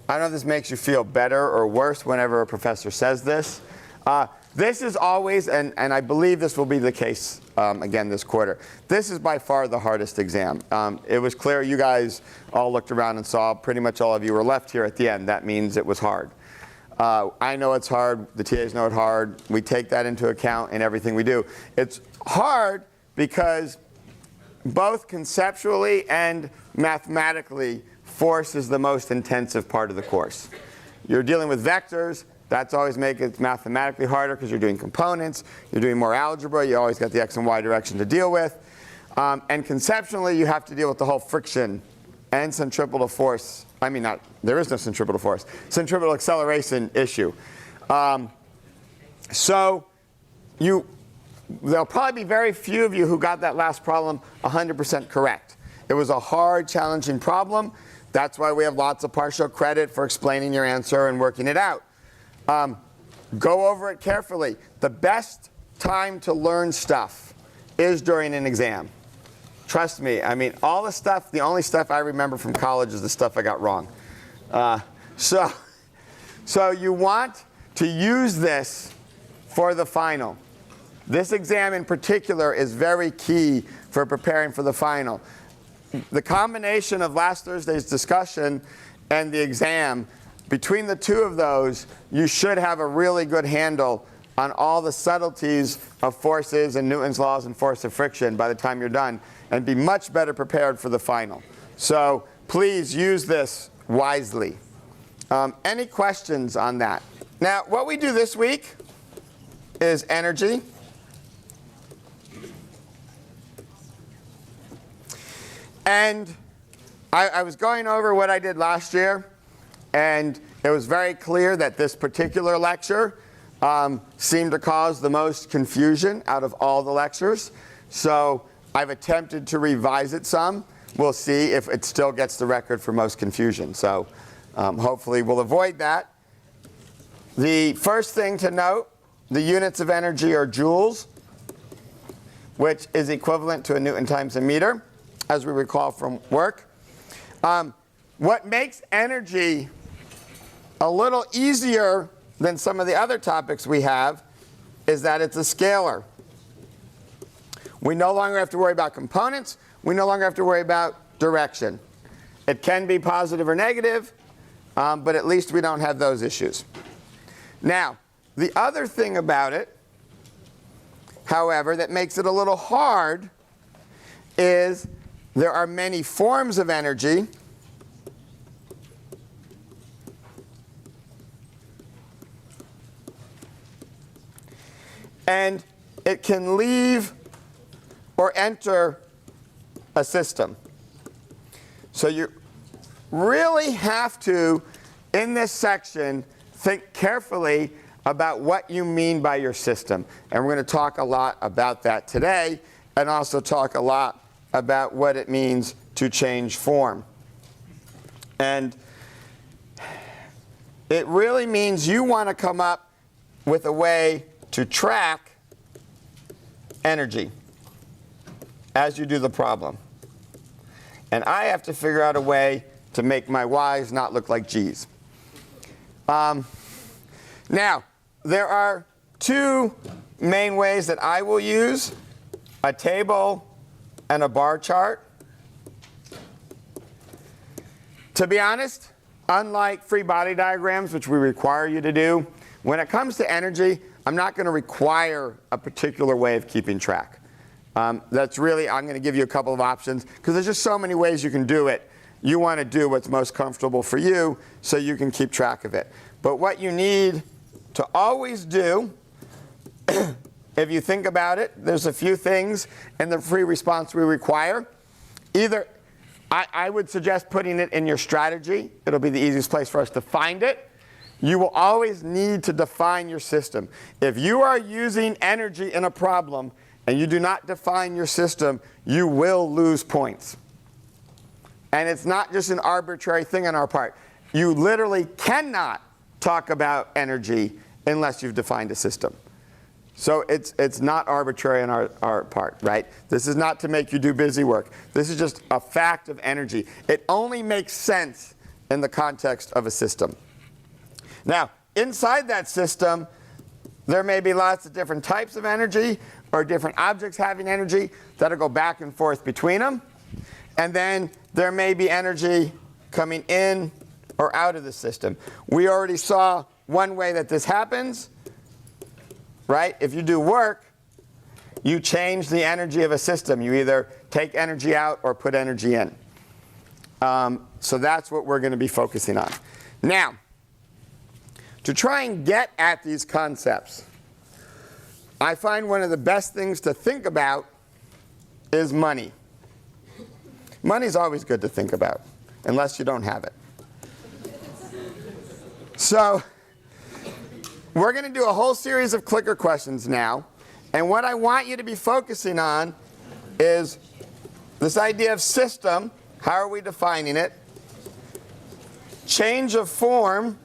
I don't know if this makes you feel better or worse whenever a professor says this. This is always, and I believe this will be the case again this quarter, this is by far the hardest exam. It was clear you guys all looked around and saw pretty much all of you were left here at the end. That means it was hard. I know it's hard. The TAs know it's hard. We take that into account in everything we do. It's hard because both conceptually and mathematically, force is the most intensive part of the course. You're dealing with vectors. That's always makes it mathematically harder because you're doing components. You're doing more algebra. You always got the x and y direction to deal with. And conceptually, you have to deal with the whole friction and centripetal force. I mean, there is no centripetal force. Centripetal acceleration issue. So there'll probably be very few of you who got that last problem 100% correct. It was a hard, challenging problem. That's why we have lots of partial credit for explaining your answer and working it out. Go over it carefully. The best time to learn stuff is during an exam. Trust me. I mean, all the stuff, the only stuff I remember from college is the stuff I got wrong. So you want to use this for the final. This exam in particular is very key for preparing for the final. The combination of last Thursday's discussion and the exam, between the two of those, you should have a really good handle on all the subtleties of forces and Newton's laws and force of friction by the time you're done, and be much better prepared for the final. So please use this wisely. Any questions on that? Now, what we do this week is energy. And I was going over what I did last year, and it was very clear that this particular lecture seemed to cause the most confusion out of all the lectures. So I've attempted to revise it some. We'll see if it still gets the record for most confusion. So hopefully we'll avoid that. The first thing to note, the units of energy are joules, which is equivalent to a Newton times a meter, as we recall from work. What makes energy a little easier than some of the other topics we have is that it's a scalar. We no longer have to worry about components. We no longer have to worry about direction. It can be positive or negative, but at least we don't have those issues. Now, the other thing about it, however, that makes it a little hard is there are many forms of energy. And it can leave or enter a system. So you really have to, in this section, think carefully about what you mean by your system. And we're going to talk a lot about that today, and also talk a lot about what it means to change form. And it really means you want to come up with a way to track energy as you do the problem. And I have to figure out a way to make my Y's not look like G's. Now, there are two main ways that I will use: a table and a bar chart. To be honest, unlike free body diagrams, which we require you to do, when it comes to energy, I'm not going to require a particular way of keeping track. That's really, I'm going to give you a couple of options, because there's just so many ways you can do it. You want to do what's most comfortable for you so you can keep track of it. But what you need to always do, if you think about it, there's a few things in the free response we require. Either, I would suggest putting it in your strategy. It'll be the easiest place for us to find it. You will always need to define your system. If you are using energy in a problem and you do not define your system, you will lose points. And it's not just an arbitrary thing on our part. You literally cannot talk about energy unless you've defined a system. So it's not arbitrary on our part, right? This is not to make you do busy work. This is just a fact of energy. It only makes sense in the context of a system. Now, inside that system, there may be lots of different types of energy or different objects having energy that'll go back and forth between them. And then there may be energy coming in or out of the system. We already saw one way that this happens, right? If you do work, you change the energy of a system. You either take energy out or put energy in. So that's what we're going to be focusing on. Now, to try and get at these concepts, I find one of the best things to think about is money. Money's always good to think about, unless you don't have it. So we're going to do a whole series of clicker questions now. And what I want you to be focusing on is this idea of system. How are we defining it? Change of form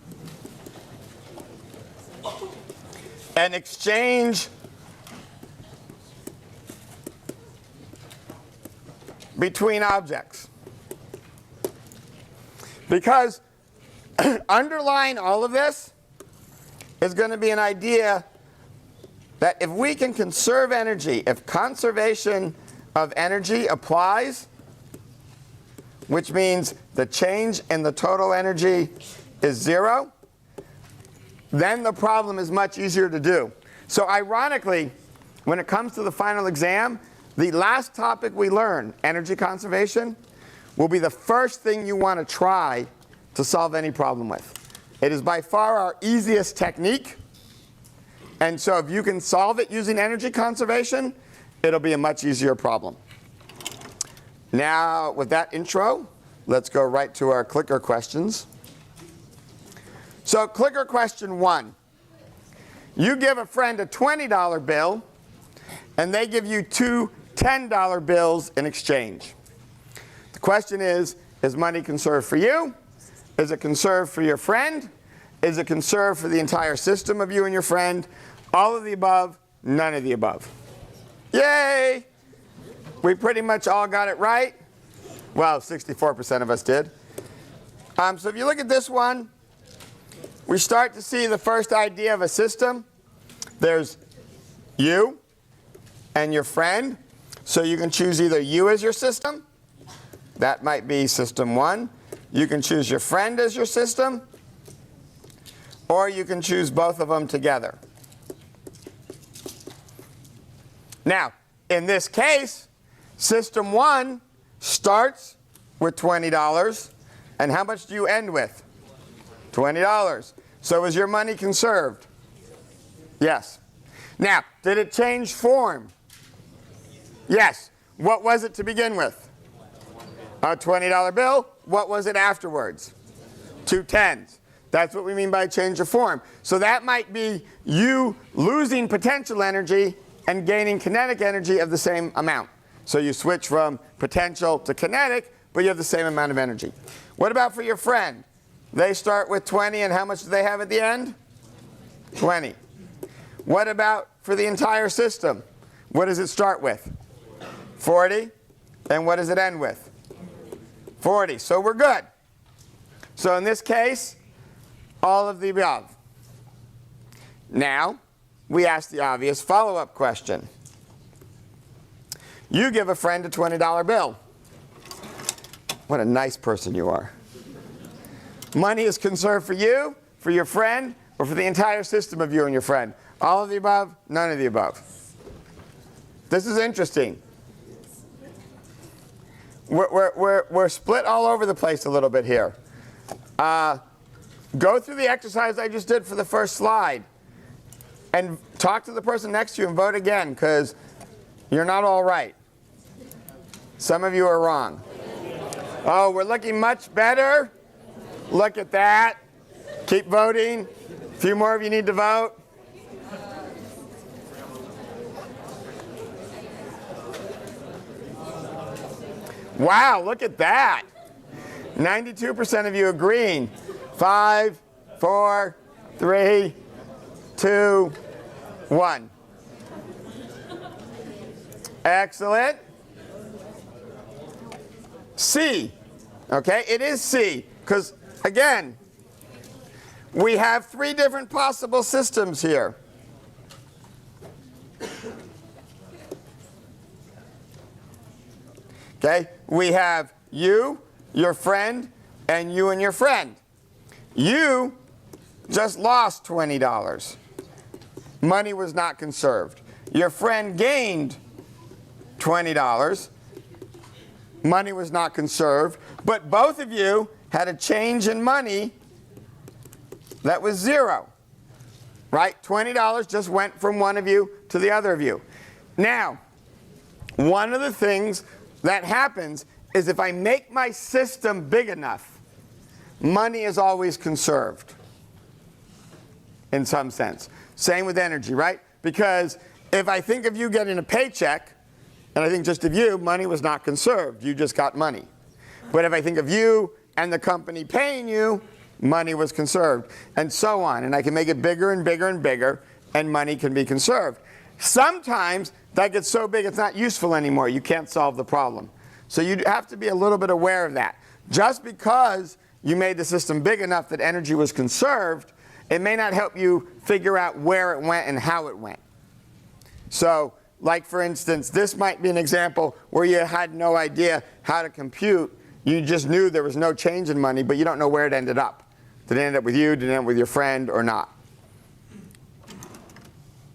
and exchange between objects. Because underlying all of this is going to be an idea that if we can conserve energy, if conservation of energy applies, which means the change in the total energy is 0, then the problem is much easier to do. So ironically, when it comes to the final exam, the last topic we learn, energy conservation, will be the first thing you want to try to solve any problem with. It is by far our easiest technique. And so if you can solve it using energy conservation, it'll be a much easier problem. Now, with that intro, let's go right to our clicker questions. So clicker question 1. You give a friend a $20 bill, and they give you 2 $10 bills in exchange. The question is money conserved for you? Is it conserved for your friend? Is it conserved for the entire system of you and your friend? All of the above, none of the above. Yay! We pretty much all got it right. Well, 64% of us did. So if you look at this one, we start to see the first idea of a system. There's you and your friend. So you can choose either you as your system. That might be system 1. You can choose your friend as your system. Or you can choose both of them together. Now, in this case, system 1 starts with $20. And how much do you end with? $20. So is your money conserved? Yes. Now, did it change form? Yes. What was it to begin with? A $20 bill. What was it afterwards? 2 10s. That's what we mean by change of form. So that might be you losing potential energy and gaining kinetic energy of the same amount. So you switch from potential to kinetic, but you have the same amount of energy. What about for your friend? They start with 20, and how much do they have at the end? 20. What about for the entire system? What does it start with? 40. And what does it end with? 40. So we're good. So in this case, all of the above. Now, we ask the obvious follow-up question. You give a friend a $20 bill. What a nice person you are. Money is conserved for you, for your friend, or for the entire system of you and your friend. All of the above, none of the above. This is interesting. We're split all over the place a little bit here. Go through the exercise I just did for the first slide. And talk to the person next to you and vote again, because you're not all right. Some of you are wrong. Oh, we're looking much better. Look at that. Keep voting. A few more of you need to vote. Wow, look at that. 92% of you agreeing. 5, 4, 3, 2, 1. Excellent. C. Okay, it is C, because Again, we have three different possible systems here. Okay, we have you, your friend, and you and your friend. You just lost $20. Money was not conserved. Your friend gained $20. Money was not conserved. But both of you had a change in money that was zero. Right? $20 just went from one of you to the other of you. Now, one of the things that happens is if I make my system big enough, money is always conserved in some sense. Same with energy, right? Because if I think of you getting a paycheck, and I think just of you, money was not conserved. You just got money. But if I think of you and the company paying you, money was conserved, and so on. And I can make it bigger and bigger and bigger, and money can be conserved. Sometimes that gets so big it's not useful anymore. You can't solve the problem. So you have to be a little bit aware of that. Just because you made the system big enough that energy was conserved, it may not help you figure out where it went and how it went. So, like for instance, this might be an example where you had no idea how to compute. You just knew there was no change in money, but you don't know where it ended up. Did it end up with you? Did it end up with your friend or not?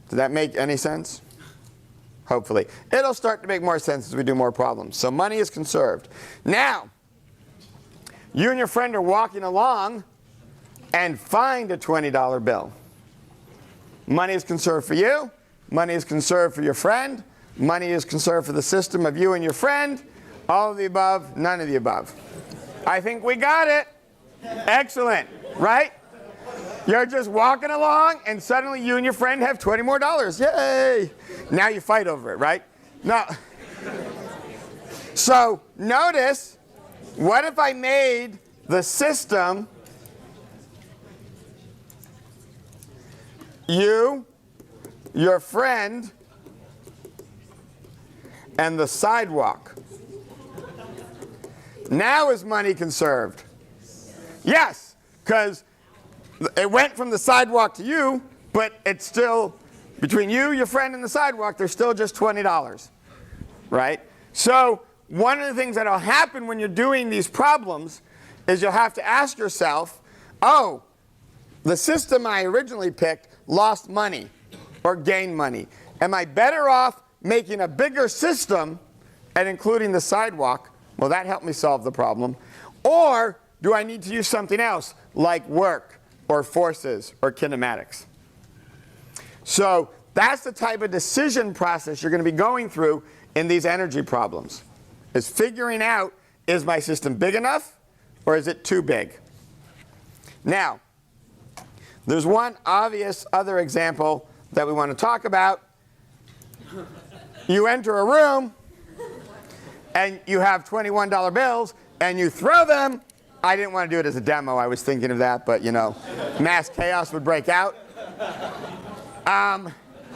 Does that make any sense? Hopefully. It'll start to make more sense as we do more problems. So money is conserved. Now, you and your friend are walking along and find a $20 bill. Money is conserved for you. Money is conserved for your friend. Money is conserved for the system of you and your friend. All of the above, none of the above. I think we got it. Excellent, right? You're just walking along and suddenly you and your friend have $20 more. Yay! Now you fight over it, right? No. So notice, what if I made the system you, your friend, and the sidewalk? Now is money conserved? Yes, because it went from the sidewalk to you, but it's still, between you, your friend, and the sidewalk, there's still just $20, right? So one of the things that will happen when you're doing these problems is you'll have to ask yourself, oh, the system I originally picked lost money or gained money. Am I better off making a bigger system and including the sidewalk? Will that help me solve the problem? Or do I need to use something else like work or forces or kinematics? So that's the type of decision process you're going to be going through in these energy problems, is figuring out, is my system big enough or is it too big? Now, there's one obvious other example that we want to talk about. You enter a room and you have $21 bills and you throw them. I didn't want to do it as a demo. I was thinking of that, but you know, mass chaos would break out.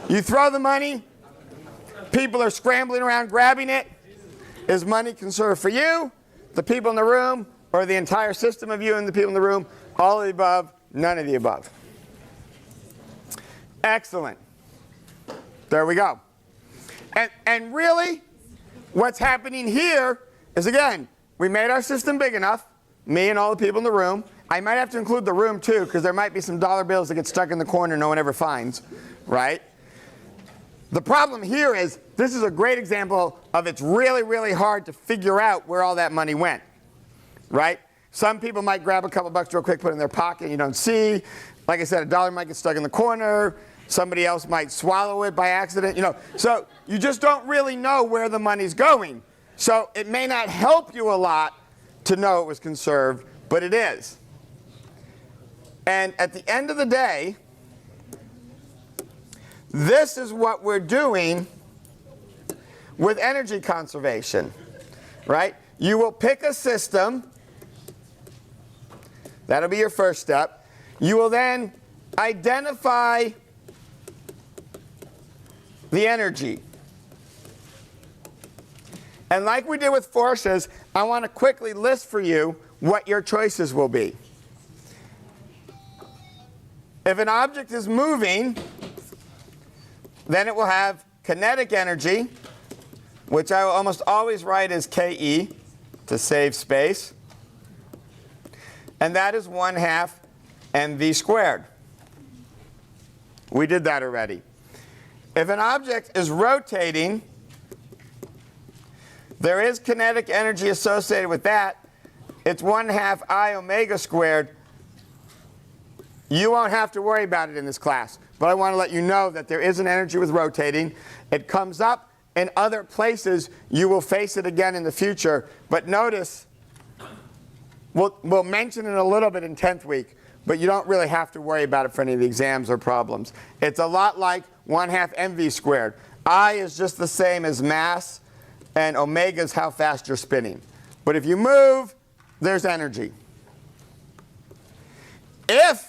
You throw the money. People are scrambling around grabbing it. Is money conserved for you, the people in the room, or the entire system of you and the people in the room? All of the above, none of the above. Excellent. There we go. And really, what's happening here is, again, we made our system big enough, me and all the people in the room. I might have to include the room too, because there might be some dollar bills that get stuck in the corner no one ever finds, right? The problem here is, this is a great example of it's really, really hard to figure out where all that money went, right? Some people might grab a couple bucks real quick, put it in their pocket, and you don't see. Like I said, a dollar might get stuck in the corner. Somebody else might swallow it by accident, you know. So you just don't really know where the money's going. So it may not help you a lot to know it was conserved, but it is. And at the end of the day, this is what we're doing with energy conservation, right? You will pick a system. That'll be your first step. You will then identify the energy. And like we did with forces, I want to quickly list for you what your choices will be. If an object is moving, then it will have kinetic energy, which I will almost always write as Ke to save space. And that is 1/2 mv squared. We did that already. If an object is rotating, there is kinetic energy associated with that. It's 1/2 I omega squared. You won't have to worry about it in this class, but I want to let you know that there is an energy with rotating. It comes up in other places. You will face it again in the future. But notice, we'll mention it a little bit in 10th week, but you don't really have to worry about it for any of the exams or problems. It's a lot like 1/2 mv squared. I is just the same as mass, and omega is how fast you're spinning. But if you move, there's energy. If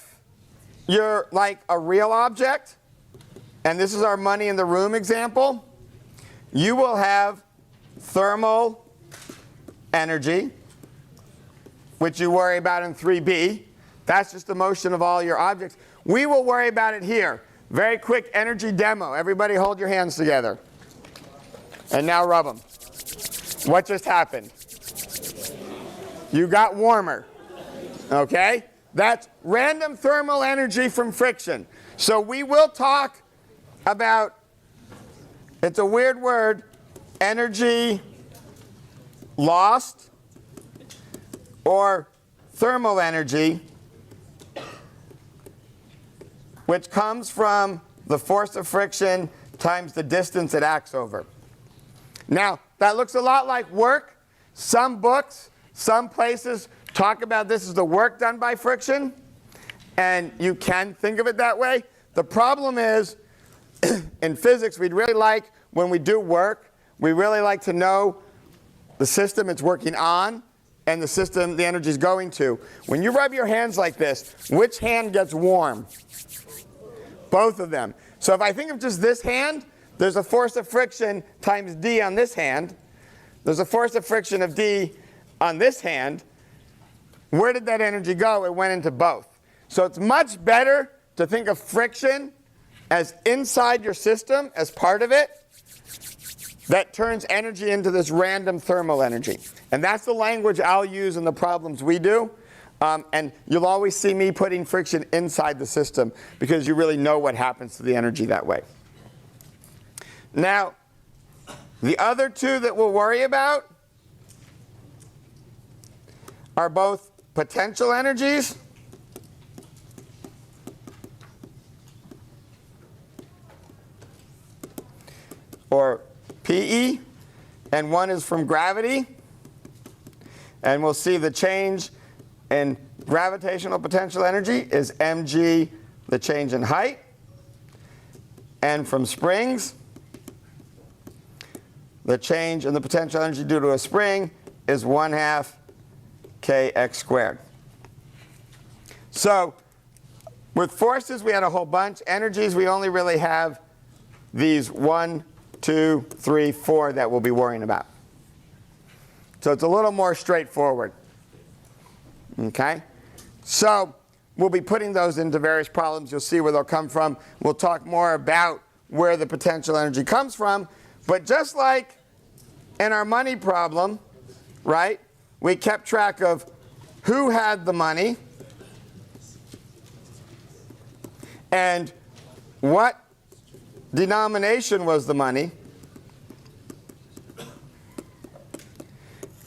you're like a real object, and this is our money in the room example, you will have thermal energy, which you worry about in 3b. That's just the motion of all your objects. We will worry about it here. Very quick energy demo. Everybody hold your hands together. And now rub them. What just happened? You got warmer. Okay? That's random thermal energy from friction. So we will talk about, it's a weird word, energy lost or thermal energy, which comes from the force of friction times the distance it acts over. Now, that looks a lot like work. Some books, some places talk about this as the work done by friction, and you can think of it that way. The problem is, in physics, we'd really like, when we do work, we really like to know the system it's working on and the system the energy is going to. When you rub your hands like this, which hand gets warm? Both of them. So if I think of just this hand, there's a force of friction times d on this hand. There's a force of friction of d on this hand. Where did that energy go? It went into both. So it's much better to think of friction as inside your system, as part of it, that turns energy into this random thermal energy. And that's the language I'll use in the problems we do. And you'll always see me putting friction inside the system because you really know what happens to the energy that way. Now, the other two that we'll worry about are both potential energies or PE, and one is from gravity. And we'll see the change in gravitational potential energy is mg, the change in height. And from springs, the change in the potential energy due to a spring is 1/2 kx squared. So with forces, we had a whole bunch. Energies, we only really have these 1, 2, 3, 4 that we'll be worrying about. So it's a little more straightforward. Okay? So we'll be putting those into various problems. You'll see where they'll come from. We'll talk more about where the potential energy comes from. But just like in our money problem, right, we kept track of who had the money and what denomination was the money.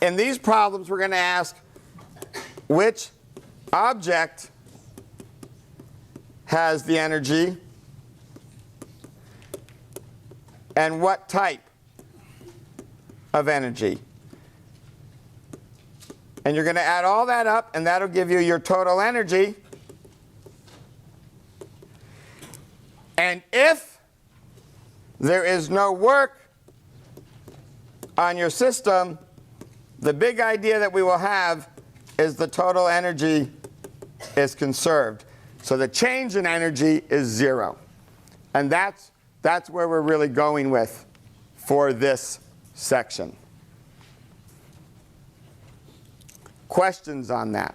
In these problems, we're going to ask which object has the energy and what type of energy. And you're going to add all that up, and that'll give you your total energy. And if there is no work on your system, the big idea that we will have is the total energy is conserved. So the change in energy is 0. And that's where we're really going with for this section. Questions on that?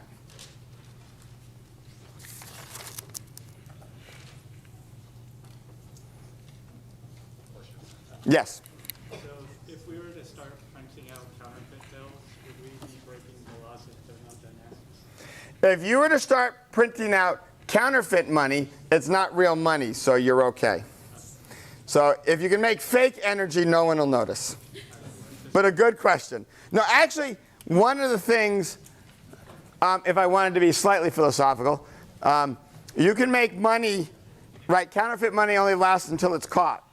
Yes? So if we were to start printing out counterfeit bills, would we be breaking the laws of thermodynamics? If you were to start printing out counterfeit money, it's not real money, so you're okay. So if you can make fake energy, no one will notice. But a good question. No, actually, one of the things, if I wanted to be slightly philosophical, you can make money, right? Counterfeit money only lasts until it's caught,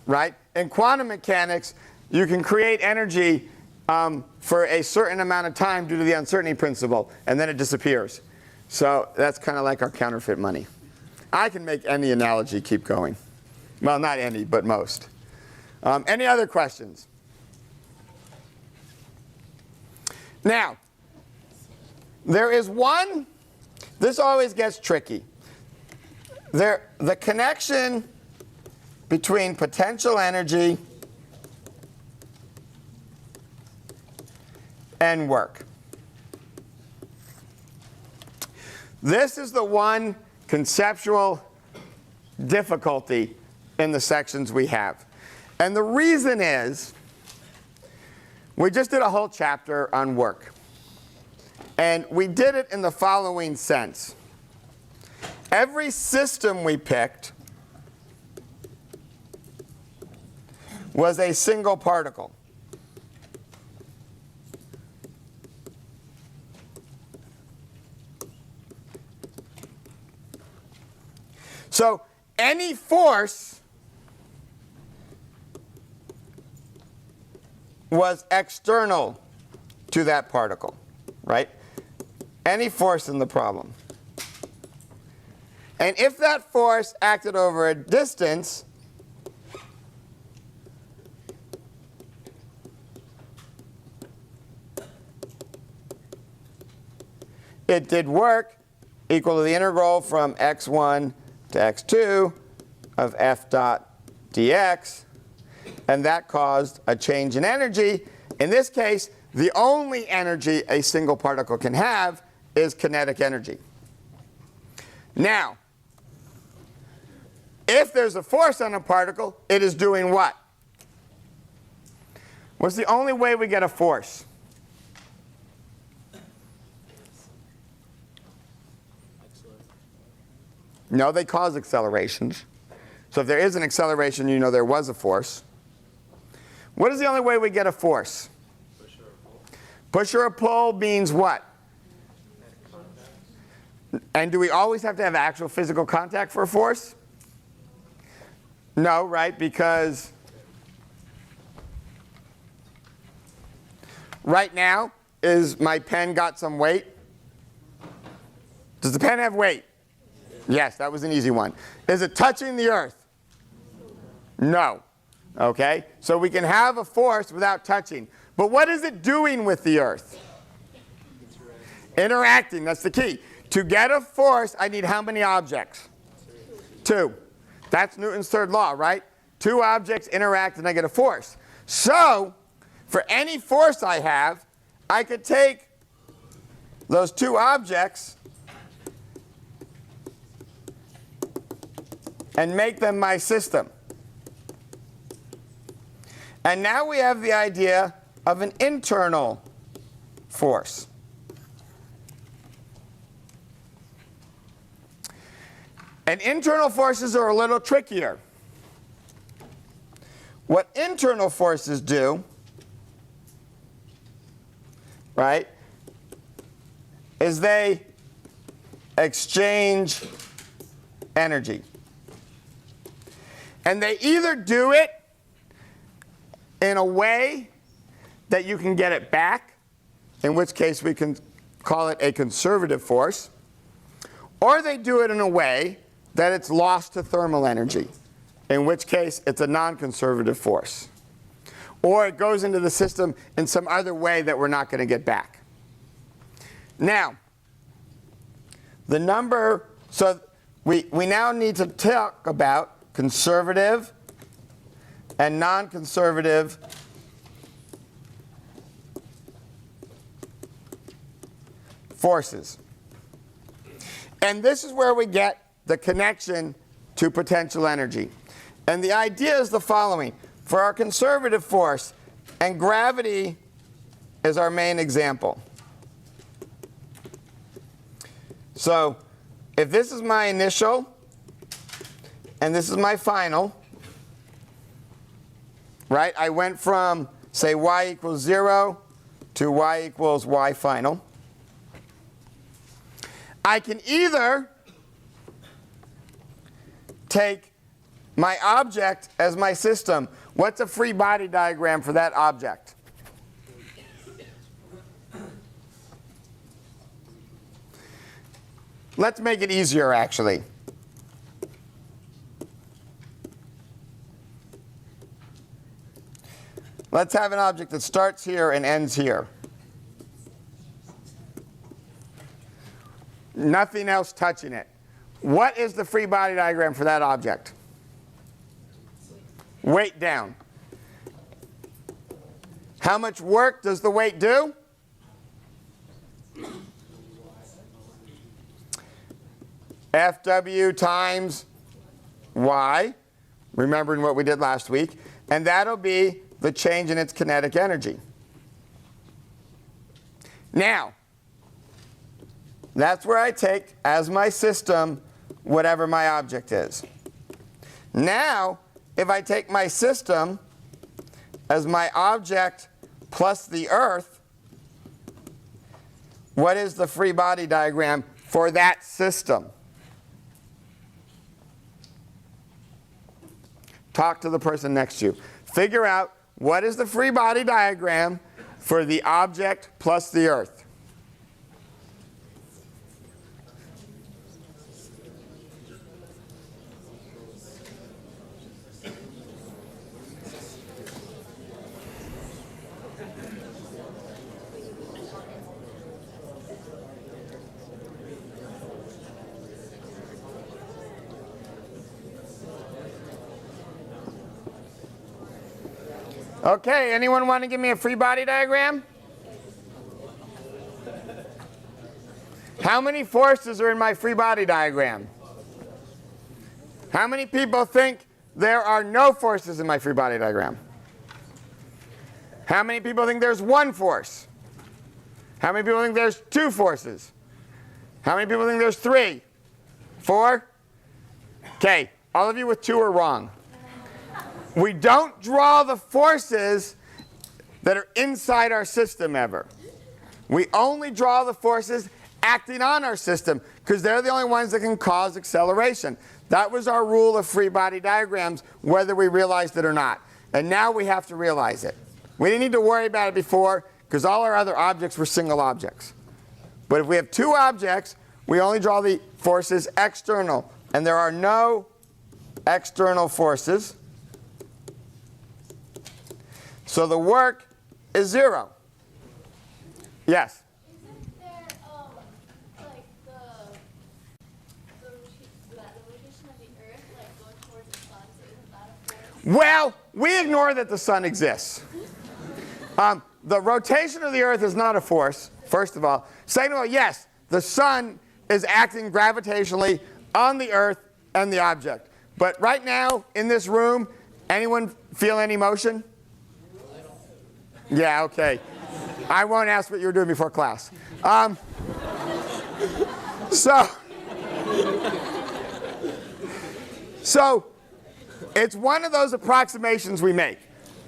right? In quantum mechanics, you can create energy for a certain amount of time due to the uncertainty principle, and then it disappears. So that's kind of like our counterfeit money. I can make any analogy keep going. Well, not any, but most. Any other questions? Now, there is one, this always gets tricky. The connection between potential energy and work. This is the one conceptual difficulty in the sections we have. And the reason is, we just did a whole chapter on work. And we did it in the following sense. Every system we picked was a single particle. So any force was external to that particle, right? Any force in the problem. And if that force acted over a distance, it did work equal to the integral from x1 to x2 of f dot dx, and that caused a change in energy. In this case, the only energy a single particle can have is kinetic energy. Now, if there's a force on a particle, it is doing what? What's the only way we get a force? No, they cause accelerations. So if there is an acceleration, you know there was a force. What is the only way we get a force? Push or pull. Push or pull means what? And do we always have to have actual physical contact for a force? No, right? Because right now, is my pen got some weight? Does the pen have weight? Yes, that was an easy one. Is it touching the earth? No. Okay? So we can have a force without touching. But what is it doing with the earth? Interacting, that's the key. To get a force, I need how many objects? Two. That's Newton's third law, right? Two objects interact and I get a force. So, for any force I have, I could take those two objects and make them my system. And now we have the idea of an internal force. And internal forces are a little trickier. What internal forces do, right, is they exchange energy. And they either do it in a way that you can get it back, in which case we can call it a conservative force, or they do it in a way that it's lost to thermal energy, in which case it's a non-conservative force. Or it goes into the system in some other way that we're not going to get back. Now, the number, so we now need to talk about conservative and non-conservative forces. And this is where we get the connection to potential energy. And the idea is the following. for our conservative force, and gravity is our main example. So if this is my initial and this is my final, right? I went from, say, y equals 0 to y equals y final. I can either take my object as my system. What's a free body diagram for that object? Let's make it easier, actually. Let's have an object that starts here and ends here. Nothing else touching it. What is the free body diagram for that object? Weight down. How much work does the weight do? FW times y, remembering what we did last week, and that'll be the change in its kinetic energy. Now, that's where I take as my system whatever my object is. Now, if I take my system as my object plus the Earth, what is the free body diagram for that system? Talk to the person next to you. Figure out what is the free body diagram for the object plus the Earth. Okay, anyone want to give me a free body diagram? How many forces are in my free body diagram? How many people think there are no forces in my free body diagram? How many people think there's one force? How many people think there's two forces? How many people think there's three? Four? Okay, all of you with two are wrong. We don't draw the forces that are inside our system ever. We only draw the forces acting on our system because they're the only ones that can cause acceleration. That was our rule of free body diagrams, whether we realized it or not. And now we have to realize it. We didn't need to worry about it before because all our other objects were single objects. But if we have two objects, we only draw the forces external. And there are no external forces. So the work is 0. Yes? Isn't there, like, the rotation of the Earth, like, going towards the sun, so isn't that a force? Well, we ignore that the sun exists. The rotation of the Earth is not a force, first of all. Second of all, yes, the sun is acting gravitationally on the Earth and the object. But right now, in this room, anyone feel any motion? Yeah, okay. I won't ask what you were doing before class. So it's one of those approximations we make.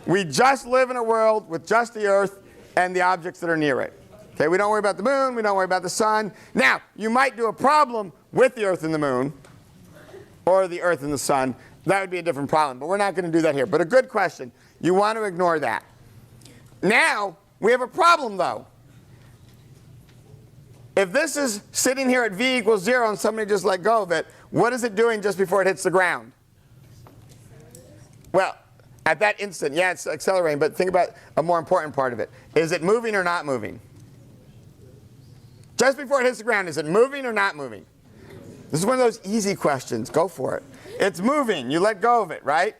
We just live in a world with just the Earth and the objects that are near it. Okay, we don't worry about the moon, we don't worry about the sun. Now, you might do a problem with the Earth and the moon, or the Earth and the sun. That would be a different problem, but we're not going to do that here. But a good question. You want to ignore that. Now, we have a problem, though. If this is sitting here at v equals 0 and somebody just let go of it, what is it doing just before it hits the ground? Well, at that instant, yeah, it's accelerating, but think about a more important part of it. Is it moving or not moving? Just before it hits the ground, is it moving or not moving? This is one of those easy questions. Go for it. It's moving. You let go of it, right?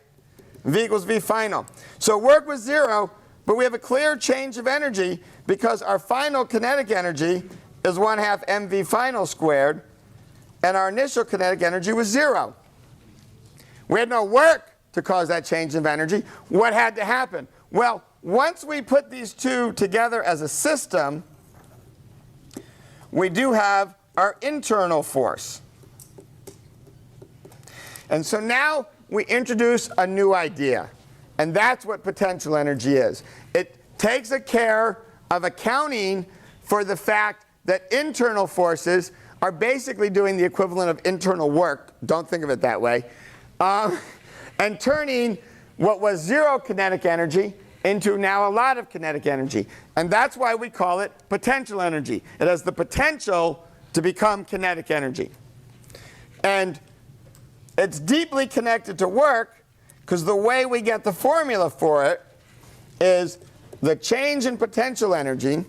V equals V final. So work was 0. But we have a clear change of energy because our final kinetic energy is 1/2 mv final squared, and our initial kinetic energy was 0. We had no work to cause that change of energy. What had to happen? Well, once we put these two together as a system, we do have our internal force. And so now we introduce a new idea. And that's what potential energy is. It takes care of accounting for the fact that internal forces are basically doing the equivalent of internal work. Don't think of it that way. And turning what was zero kinetic energy into now a lot of kinetic energy. And that's why we call it potential energy. It has the potential to become kinetic energy. And it's deeply connected to work because the way we get the formula for it is the change in potential energy,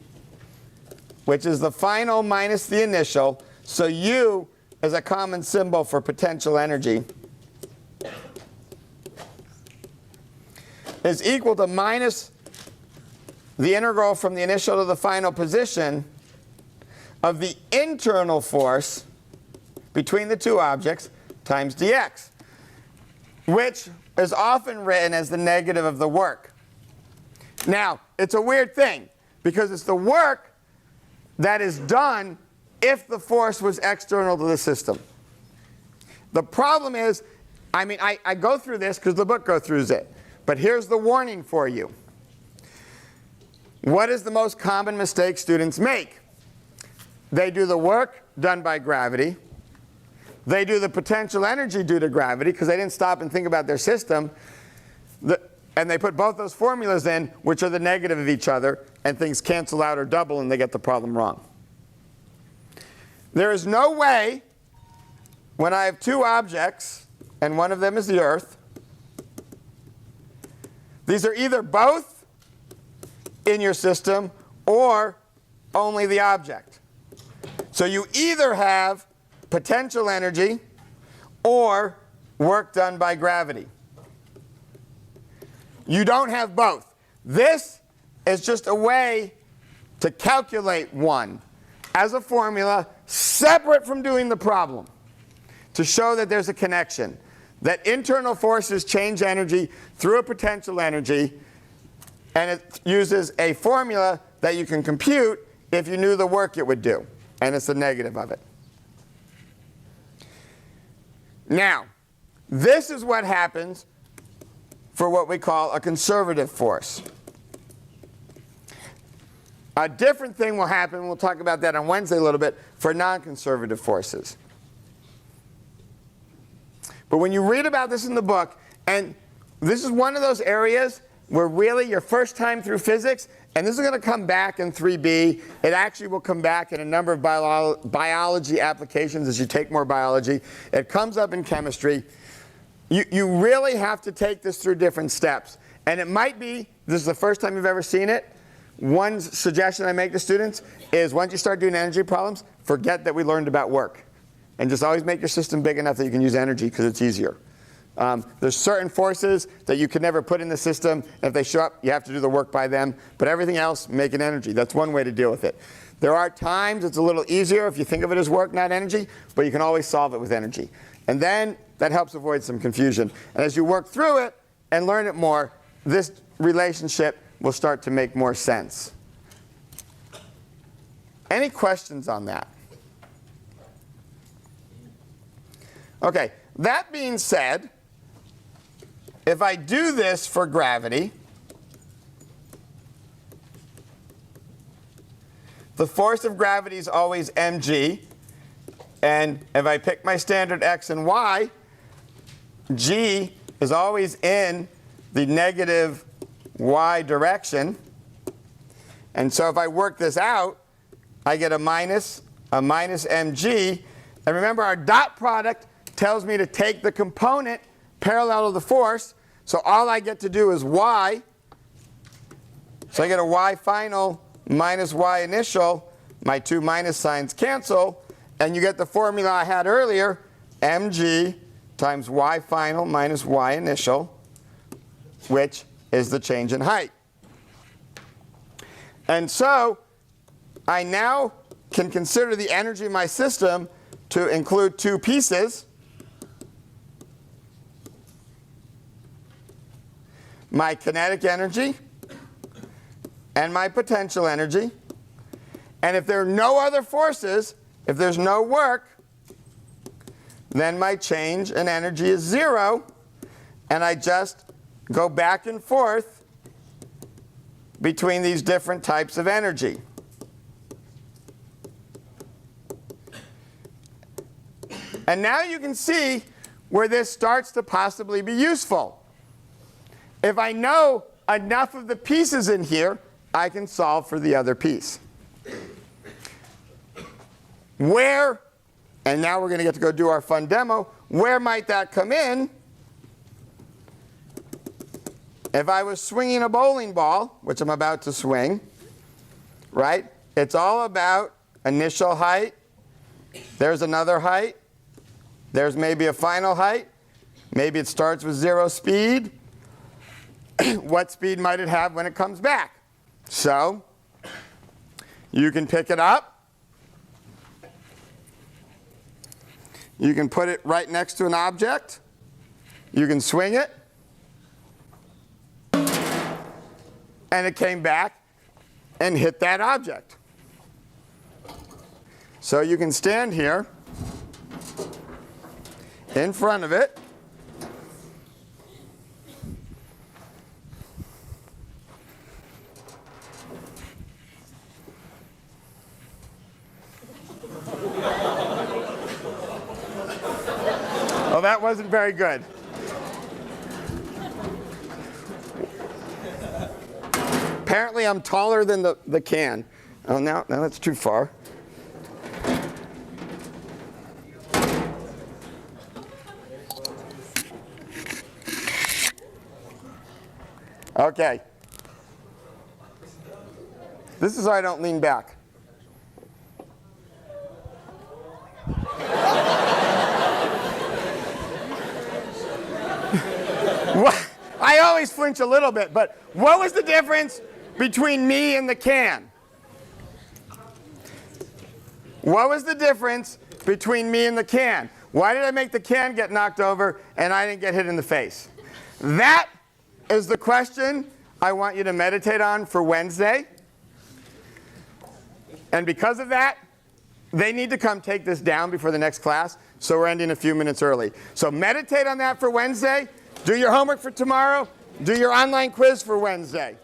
which is the final minus the initial. So U is a common symbol for potential energy, is equal to minus the integral from the initial to the final position of the internal force between the two objects times dx, which is often written as the negative of the work. Now, it's a weird thing, because it's the work that is done if the force was external to the system. The problem is, I go through this because the book goes through it, but here's the warning for you. What is the most common mistake students make? They do the work done by gravity. They do the potential energy due to gravity because they didn't stop and think about their system. And they put both those formulas in, which are the negative of each other, and things cancel out or double, and they get the problem wrong. There is no way, when I have two objects, and one of them is the Earth, these are either both in your system or only the object. So you either have potential energy or work done by gravity. You don't have both. This is just a way to calculate one as a formula separate from doing the problem to show that there's a connection, that internal forces change energy through a potential energy, and it uses a formula that you can compute if you knew the work it would do, and it's the negative of it. Now, this is what happens for what we call a conservative force. A different thing will happen, we'll talk about that on Wednesday a little bit, for non-conservative forces. But when you read about this in the book, and this is one of those areas where really your first time through physics, and this is going to come back in 3B, it actually will come back in a number of biology applications as you take more biology. It comes up in chemistry. You really have to take this through different steps. And it might be, this is the first time you've ever seen it, one suggestion I make to students is once you start doing energy problems, forget that we learned about work. And just always make your system big enough that you can use energy because it's easier. There's certain forces that you can never put in the system. If they show up, you have to do the work by them. But everything else, make it energy. That's one way to deal with it. There are times it's a little easier if you think of it as work, not energy, but you can always solve it with energy. And then that helps avoid some confusion. And as you work through it and learn it more, this relationship will start to make more sense. Any questions on that? Okay, that being said, if I do this for gravity, the force of gravity is always mg. And if I pick my standard x and y, g is always in the negative y direction. And so if I work this out, I get a minus mg. And remember, our dot product tells me to take the component parallel to the force. So all I get to do is y. So I get a y final minus y initial. My two minus signs cancel. And you get the formula I had earlier, mg times y final minus y initial, which is the change in height. And so I now can consider the energy of my system to include two pieces. my kinetic energy and my potential energy. And if there are no other forces, if there's no work, then my change in energy is 0, and I just go back and forth between these different types of energy. And now you can see where this starts to possibly be useful. If I know enough of the pieces in here, I can solve for the other piece. Where, and now we're going to get to go do our fun demo, where might that come in? If I was swinging a bowling ball, which I'm about to swing, right? It's all about initial height. There's another height. There's maybe a final height. Maybe it starts with 0 speed. What speed might it have when it comes back? So you can pick it up. You can put it right next to an object. You can swing it. And it came back and hit that object. So you can stand here in front of it. Oh, that wasn't very good. Apparently I'm taller than the can. Oh, no, that's too far. Okay. This is why I don't lean back. I always flinch a little bit, but what was the difference between me and the can? What was the difference between me and the can? Why did I make the can get knocked over and I didn't get hit in the face? That is the question I want you to meditate on for Wednesday. And because of that, they need to come take this down before the next class, so we're ending a few minutes early. So meditate on that for Wednesday. Do your homework for tomorrow. Do your online quiz for Wednesday.